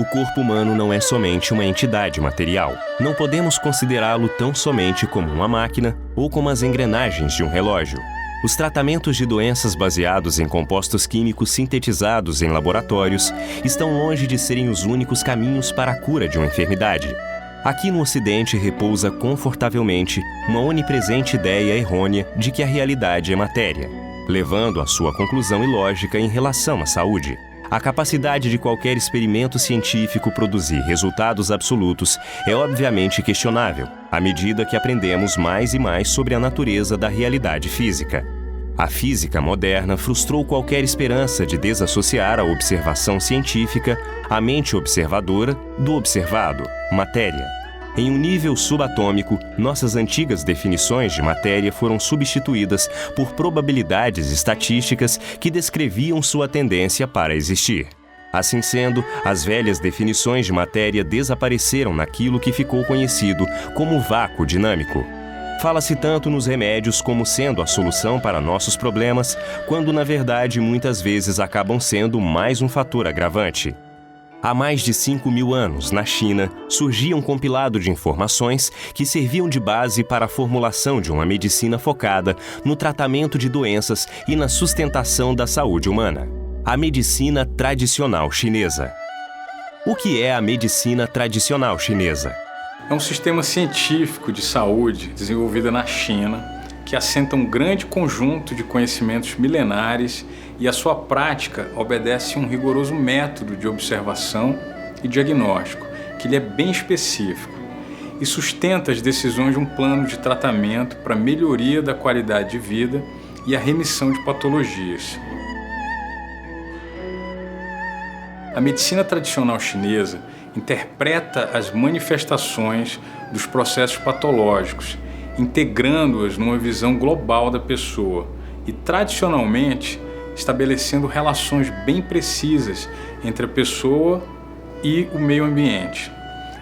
O corpo humano não é somente uma entidade material. Não podemos considerá-lo tão somente como uma máquina ou como as engrenagens de um relógio. Os tratamentos de doenças baseados em compostos químicos sintetizados em laboratórios estão longe de serem os únicos caminhos para a cura de uma enfermidade. Aqui no Ocidente repousa confortavelmente uma onipresente ideia errônea de que a realidade é matéria, levando à sua conclusão ilógica em relação à saúde. A capacidade de qualquer experimento científico produzir resultados absolutos é obviamente questionável, à medida que aprendemos mais e mais sobre a natureza da realidade física. A física moderna frustrou qualquer esperança de desassociar a observação científica, a mente observadora, do observado, matéria. Em um nível subatômico, nossas antigas definições de matéria foram substituídas por probabilidades estatísticas que descreviam sua tendência para existir. Assim sendo, as velhas definições de matéria desapareceram naquilo que ficou conhecido como vácuo dinâmico. Fala-se tanto nos remédios como sendo a solução para nossos problemas, quando na verdade muitas vezes acabam sendo mais um fator agravante. Há mais de 5.000 anos, na China, surgia um compilado de informações que serviam de base para a formulação de uma medicina focada no tratamento de doenças e na sustentação da saúde humana. A medicina tradicional chinesa. O que é a medicina tradicional chinesa? É um sistema científico de saúde desenvolvido na China que assenta um grande conjunto de conhecimentos milenares e a sua prática obedece a um rigoroso método de observação e diagnóstico, que lhe é bem específico, e sustenta as decisões de um plano de tratamento para a melhoria da qualidade de vida e a remissão de patologias. A medicina tradicional chinesa interpreta as manifestações dos processos patológicos, integrando-as numa visão global da pessoa e, tradicionalmente, estabelecendo relações bem precisas entre a pessoa e o meio ambiente.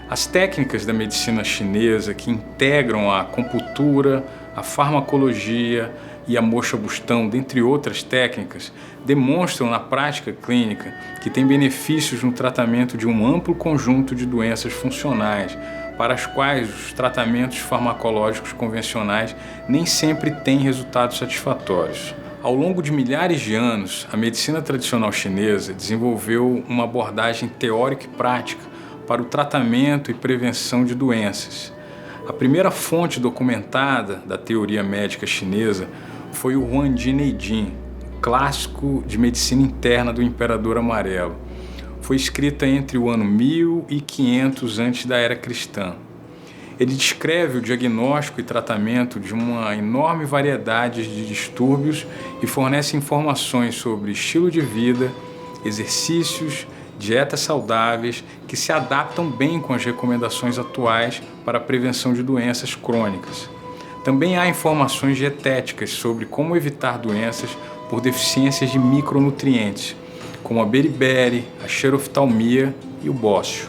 As técnicas da medicina chinesa, que integram a acupuntura, a farmacologia e a moxa-bustão, dentre outras técnicas, demonstram na prática clínica que tem benefícios no tratamento de um amplo conjunto de doenças funcionais, para as quais os tratamentos farmacológicos convencionais nem sempre têm resultados satisfatórios. Ao longo de milhares de anos, a medicina tradicional chinesa desenvolveu uma abordagem teórica e prática para o tratamento e prevenção de doenças. A primeira fonte documentada da teoria médica chinesa foi o Huangdi Neijing, clássico de medicina interna do Imperador Amarelo. Foi escrita entre o ano 1500 antes da Era Cristã. Ele descreve o diagnóstico e tratamento de uma enorme variedade de distúrbios e fornece informações sobre estilo de vida, exercícios, dietas saudáveis que se adaptam bem com as recomendações atuais para a prevenção de doenças crônicas. Também há informações dietéticas sobre como evitar doenças por deficiências de micronutrientes, como a beriberi, a xeroftalmia e o bócio.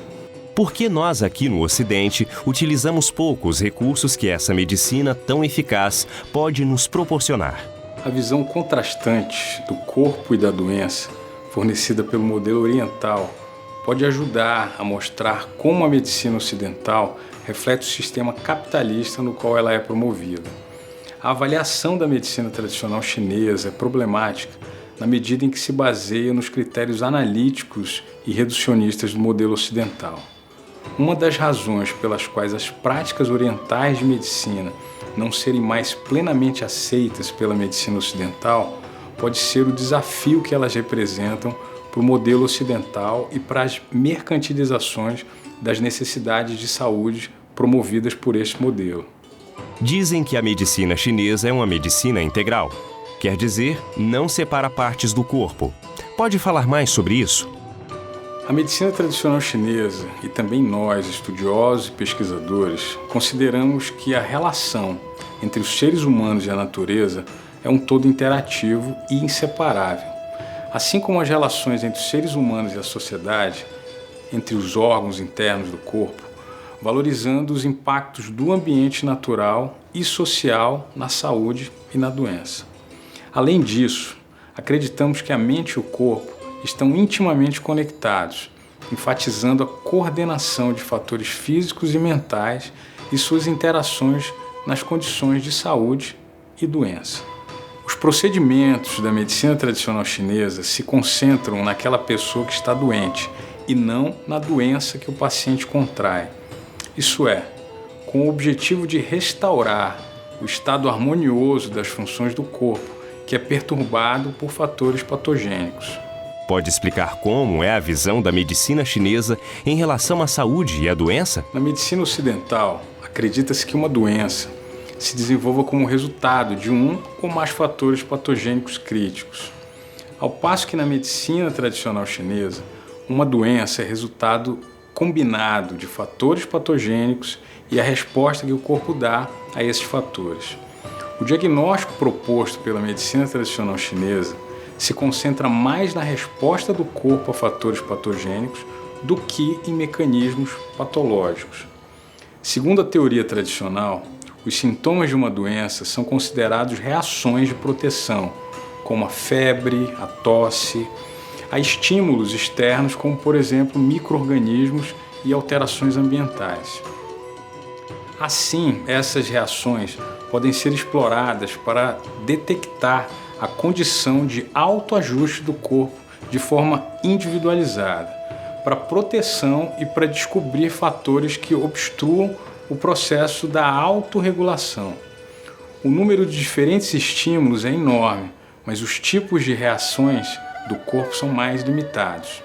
Por que nós aqui no Ocidente utilizamos pouco os recursos que essa medicina tão eficaz pode nos proporcionar? A visão contrastante do corpo e da doença, fornecida pelo modelo oriental, pode ajudar a mostrar como a medicina ocidental reflete o sistema capitalista no qual ela é promovida. A avaliação da medicina tradicional chinesa é problemática na medida em que se baseia nos critérios analíticos e reducionistas do modelo ocidental. Uma das razões pelas quais as práticas orientais de medicina não serem mais plenamente aceitas pela medicina ocidental pode ser o desafio que elas representam para o modelo ocidental e para as mercantilizações das necessidades de saúde promovidas por este modelo. Dizem que a medicina chinesa é uma medicina integral. Quer dizer, não separa partes do corpo. Pode falar mais sobre isso? A medicina tradicional chinesa, e também nós, estudiosos e pesquisadores, consideramos que a relação entre os seres humanos e a natureza é um todo interativo e inseparável. Assim como as relações entre os seres humanos e a sociedade, entre os órgãos internos do corpo, valorizando os impactos do ambiente natural e social na saúde e na doença. Além disso, acreditamos que a mente e o corpo estão intimamente conectados enfatizando a coordenação de fatores físicos e mentais e suas interações nas condições de saúde e doença. Os procedimentos da medicina tradicional chinesa se concentram naquela pessoa que está doente e não na doença que o paciente contrai. Isso é, com o objetivo de restaurar o estado harmonioso das funções do corpo, que é perturbado por fatores patogênicos. Pode explicar como é a visão da medicina chinesa em relação à saúde e à doença? Na medicina ocidental, acredita-se que uma doença se desenvolva como resultado de um ou mais fatores patogênicos críticos. Ao passo que na medicina tradicional chinesa, uma doença é resultado combinado de fatores patogênicos e a resposta que o corpo dá a esses fatores. O diagnóstico proposto pela medicina tradicional chinesa se concentra mais na resposta do corpo a fatores patogênicos do que em mecanismos patológicos. Segundo a teoria tradicional, os sintomas de uma doença são considerados reações de proteção, como a febre, a tosse, a estímulos externos, como por exemplo micro-organismos e alterações ambientais. Assim, essas reações podem ser exploradas para detectar a condição de autoajuste do corpo de forma individualizada, para proteção e para descobrir fatores que obstruam o processo da autorregulação. O número de diferentes estímulos é enorme, mas os tipos de reações do corpo são mais limitados.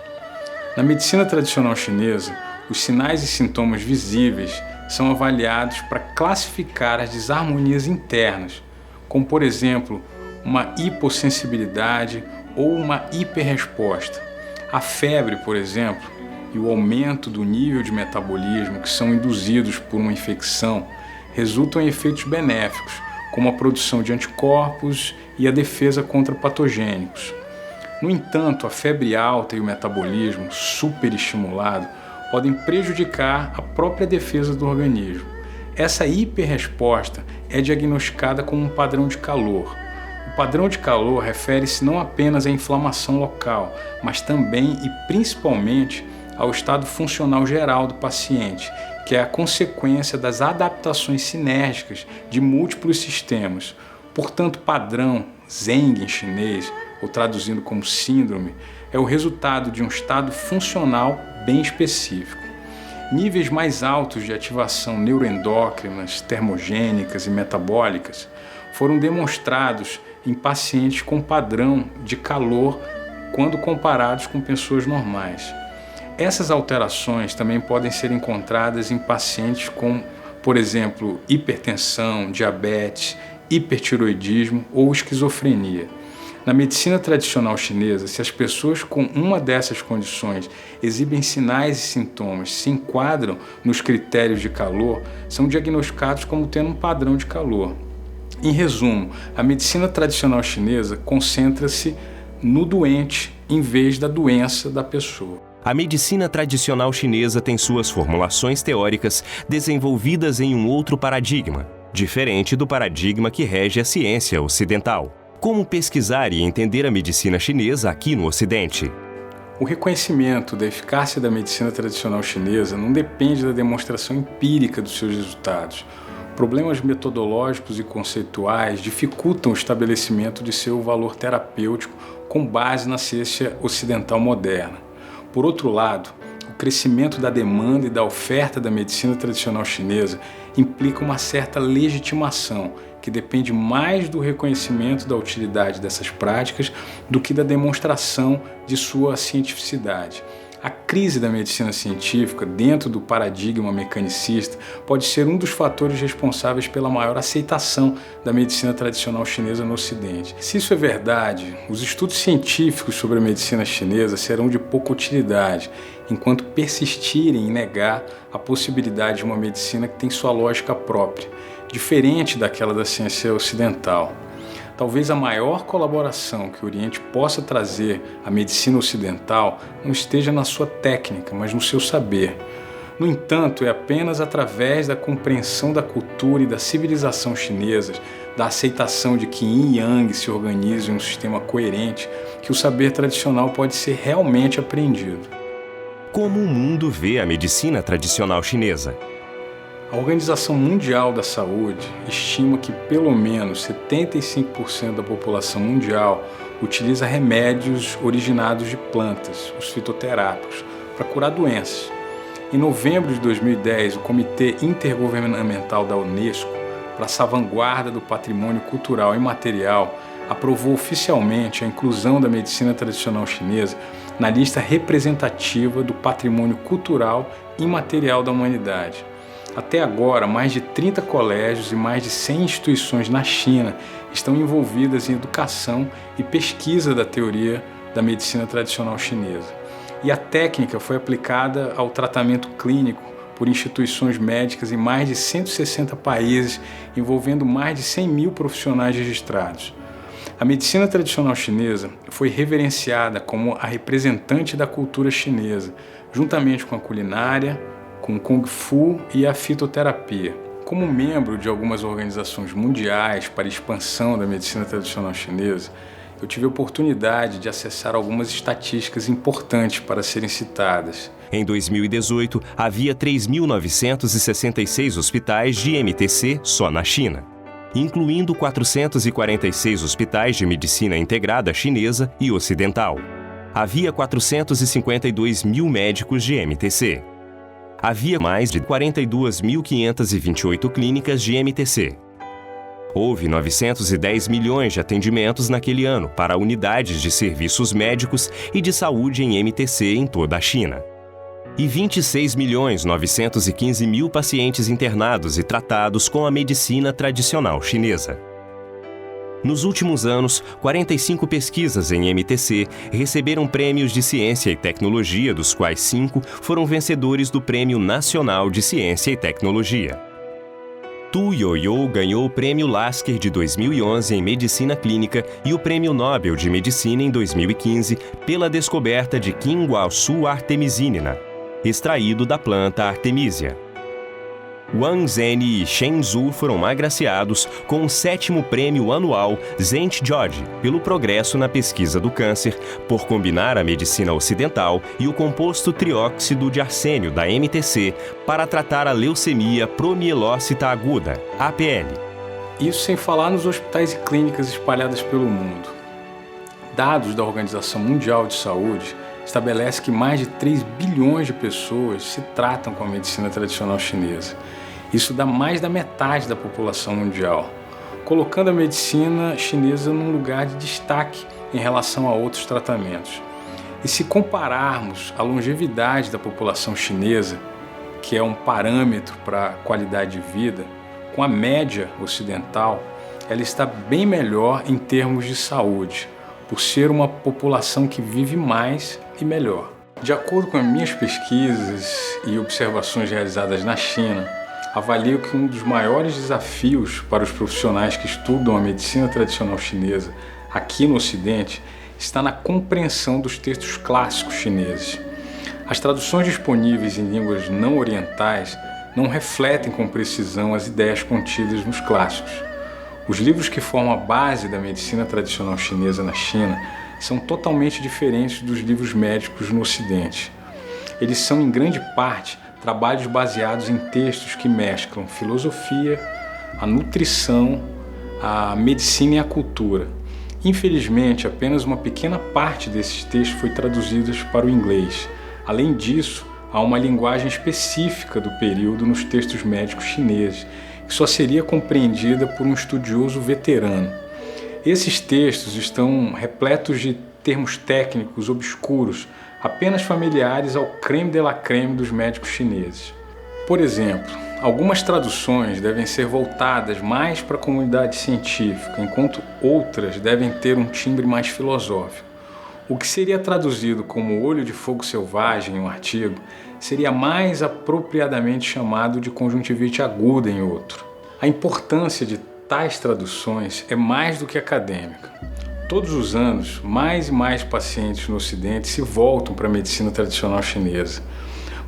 Na medicina tradicional chinesa, os sinais e sintomas visíveis são avaliados para classificar as desarmonias internas, como por exemplo, uma hipossensibilidade ou uma hiperresposta. A febre, por exemplo, e o aumento do nível de metabolismo que são induzidos por uma infecção resultam em efeitos benéficos, como a produção de anticorpos e a defesa contra patogênicos. No entanto, a febre alta e o metabolismo superestimulado podem prejudicar a própria defesa do organismo. Essa hiperresposta é diagnosticada como um padrão de calor. O padrão de calor refere-se não apenas à inflamação local, mas também e principalmente ao estado funcional geral do paciente, que é a consequência das adaptações sinérgicas de múltiplos sistemas. Portanto, padrão, Zeng em chinês, ou traduzindo como síndrome, é o resultado de um estado funcional bem específico. Níveis mais altos de ativação neuroendócrinas, termogênicas e metabólicas foram demonstrados em pacientes com padrão de calor quando comparados com pessoas normais. Essas alterações também podem ser encontradas em pacientes com, por exemplo, hipertensão, diabetes, hipertiroidismo ou esquizofrenia. Na medicina tradicional chinesa, se as pessoas com uma dessas condições exibem sinais e sintomas, se enquadram nos critérios de calor, são diagnosticados como tendo um padrão de calor. Em resumo, a medicina tradicional chinesa concentra-se no doente em vez da doença da pessoa. A medicina tradicional chinesa tem suas formulações teóricas desenvolvidas em um outro paradigma, diferente do paradigma que rege a ciência ocidental. Como pesquisar e entender a medicina chinesa aqui no Ocidente? O reconhecimento da eficácia da medicina tradicional chinesa não depende da demonstração empírica dos seus resultados. Problemas metodológicos e conceituais dificultam o estabelecimento de seu valor terapêutico com base na ciência ocidental moderna. Por outro lado, o crescimento da demanda e da oferta da medicina tradicional chinesa implica uma certa legitimação, que depende mais do reconhecimento da utilidade dessas práticas do que da demonstração de sua cientificidade. A crise da medicina científica dentro do paradigma mecanicista pode ser um dos fatores responsáveis pela maior aceitação da medicina tradicional chinesa no Ocidente. Se isso é verdade, os estudos científicos sobre a medicina chinesa serão de pouca utilidade, enquanto persistirem em negar a possibilidade de uma medicina que tem sua lógica própria, diferente daquela da ciência ocidental. Talvez a maior colaboração que o Oriente possa trazer à medicina ocidental não esteja na sua técnica, mas no seu saber. No entanto, é apenas através da compreensão da cultura e da civilização chinesas, da aceitação de que Yin e Yang se organizam em um sistema coerente, que o saber tradicional pode ser realmente aprendido. Como o mundo vê a medicina tradicional chinesa? A Organização Mundial da Saúde estima que pelo menos 75% da população mundial utiliza remédios originados de plantas, os fitoterápicos, para curar doenças. Em novembro de 2010, o Comitê Intergovernamental da Unesco para a Salvaguarda do Patrimônio Cultural e Imaterial aprovou oficialmente a inclusão da medicina tradicional chinesa na lista representativa do patrimônio cultural e imaterial da humanidade. Até agora, mais de 30 colégios e mais de 100 instituições na China estão envolvidas em educação e pesquisa da teoria da medicina tradicional chinesa. E a técnica foi aplicada ao tratamento clínico por instituições médicas em mais de 160 países, envolvendo mais de 100 mil profissionais registrados. A medicina tradicional chinesa foi reverenciada como a representante da cultura chinesa, juntamente com a culinária, com o Kung Fu e a fitoterapia. Como membro de algumas organizações mundiais para a expansão da medicina tradicional chinesa, eu tive a oportunidade de acessar algumas estatísticas importantes para serem citadas. Em 2018, havia 3.966 hospitais de MTC só na China, incluindo 446 hospitais de medicina integrada chinesa e ocidental. Havia 452 mil médicos de MTC. Havia mais de 42.528 clínicas de MTC. Houve 910 milhões de atendimentos naquele ano para unidades de serviços médicos e de saúde em MTC em toda a China. E 26.915.000 pacientes internados e tratados com a medicina tradicional chinesa. Nos últimos anos, 45 pesquisas em MTC receberam prêmios de ciência e tecnologia, dos quais 5 foram vencedores do Prêmio Nacional de Ciência e Tecnologia. Tu Youyou ganhou o Prêmio Lasker de 2011 em Medicina Clínica e o Prêmio Nobel de Medicina em 2015 pela descoberta de Qinhuaosu artemisinina, extraído da planta Artemisia. Wang Zheni e Shen Zhu foram agraciados com o 7º prêmio anual Zhent George pelo progresso na pesquisa do câncer, por combinar a medicina ocidental e o composto trióxido de arsênio da MTC para tratar a leucemia promielócita aguda, APL. Isso sem falar nos hospitais e clínicas espalhadas pelo mundo. Dados da Organização Mundial de Saúde estabelece que mais de 3 bilhões de pessoas se tratam com a medicina tradicional chinesa. Isso dá mais da metade da população mundial, colocando a medicina chinesa num lugar de destaque em relação a outros tratamentos. E se compararmos a longevidade da população chinesa, que é um parâmetro para a qualidade de vida, com a média ocidental, ela está bem melhor em termos de saúde, por ser uma população que vive mais e melhor. De acordo com as minhas pesquisas e observações realizadas na China, avalio que um dos maiores desafios para os profissionais que estudam a medicina tradicional chinesa aqui no Ocidente está na compreensão dos textos clássicos chineses. As traduções disponíveis em línguas não orientais não refletem com precisão as ideias contidas nos clássicos. Os livros que formam a base da medicina tradicional chinesa na China são totalmente diferentes dos livros médicos no Ocidente. Eles são, em grande parte, trabalhos baseados em textos que mesclam filosofia, a nutrição, a medicina e a cultura. Infelizmente, apenas uma pequena parte desses textos foi traduzida para o inglês. Além disso, há uma linguagem específica do período nos textos médicos chineses, que só seria compreendida por um estudioso veterano. Esses textos estão repletos de termos técnicos obscuros, apenas familiares ao crème de la crème dos médicos chineses. Por exemplo, algumas traduções devem ser voltadas mais para a comunidade científica, enquanto outras devem ter um timbre mais filosófico. O que seria traduzido como olho de fogo selvagem em um artigo seria mais apropriadamente chamado de conjuntivite aguda em outro. A importância de tais traduções é mais do que acadêmica. Todos os anos, mais e mais pacientes no Ocidente se voltam para a medicina tradicional chinesa,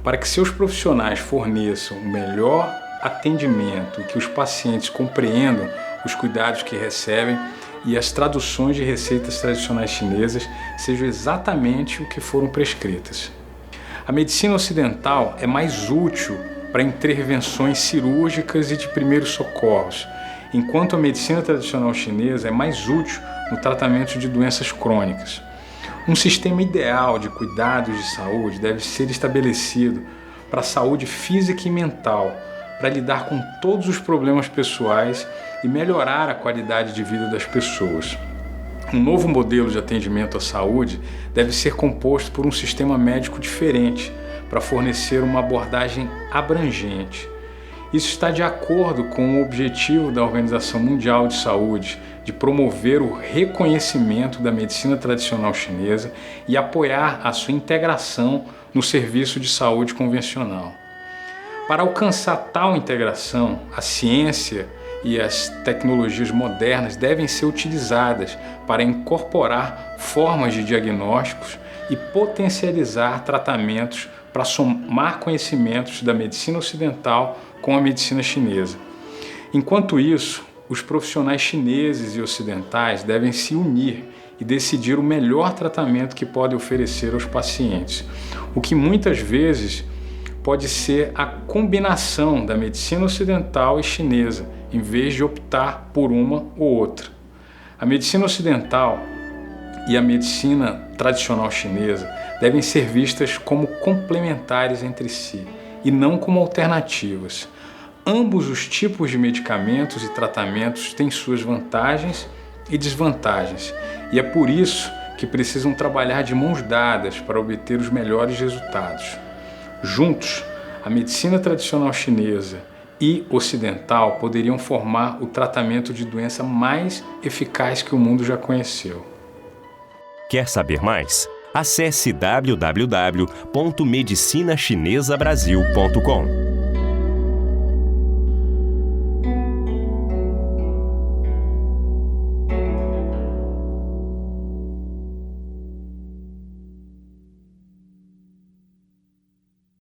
para que seus profissionais forneçam o melhor atendimento e que os pacientes compreendam os cuidados que recebem e as traduções de receitas tradicionais chinesas sejam exatamente o que foram prescritas. A medicina ocidental é mais útil para intervenções cirúrgicas e de primeiros socorros, enquanto a medicina tradicional chinesa é mais útil no tratamento de doenças crônicas. Um sistema ideal de cuidados de saúde deve ser estabelecido para a saúde física e mental, para lidar com todos os problemas pessoais e melhorar a qualidade de vida das pessoas. Um novo modelo de atendimento à saúde deve ser composto por um sistema médico diferente, para fornecer uma abordagem abrangente. Isso está de acordo com o objetivo da Organização Mundial de Saúde de promover o reconhecimento da medicina tradicional chinesa e apoiar a sua integração no serviço de saúde convencional. Para alcançar tal integração, a ciência e as tecnologias modernas devem ser utilizadas para incorporar formas de diagnósticos e potencializar tratamentos para somar conhecimentos da medicina ocidental com a medicina chinesa. Enquanto isso, os profissionais chineses e ocidentais devem se unir e decidir o melhor tratamento que podem oferecer aos pacientes, o que muitas vezes pode ser a combinação da medicina ocidental e chinesa, em vez de optar por uma ou outra. A medicina ocidental e a medicina tradicional chinesa devem ser vistas como complementares entre si e não como alternativas. Ambos os tipos de medicamentos e tratamentos têm suas vantagens e desvantagens, e é por isso que precisam trabalhar de mãos dadas para obter os melhores resultados. Juntos, a medicina tradicional chinesa e ocidental poderiam formar o tratamento de doença mais eficaz que o mundo já conheceu. Quer saber mais? Acesse www.medicinachinesabrasil.com.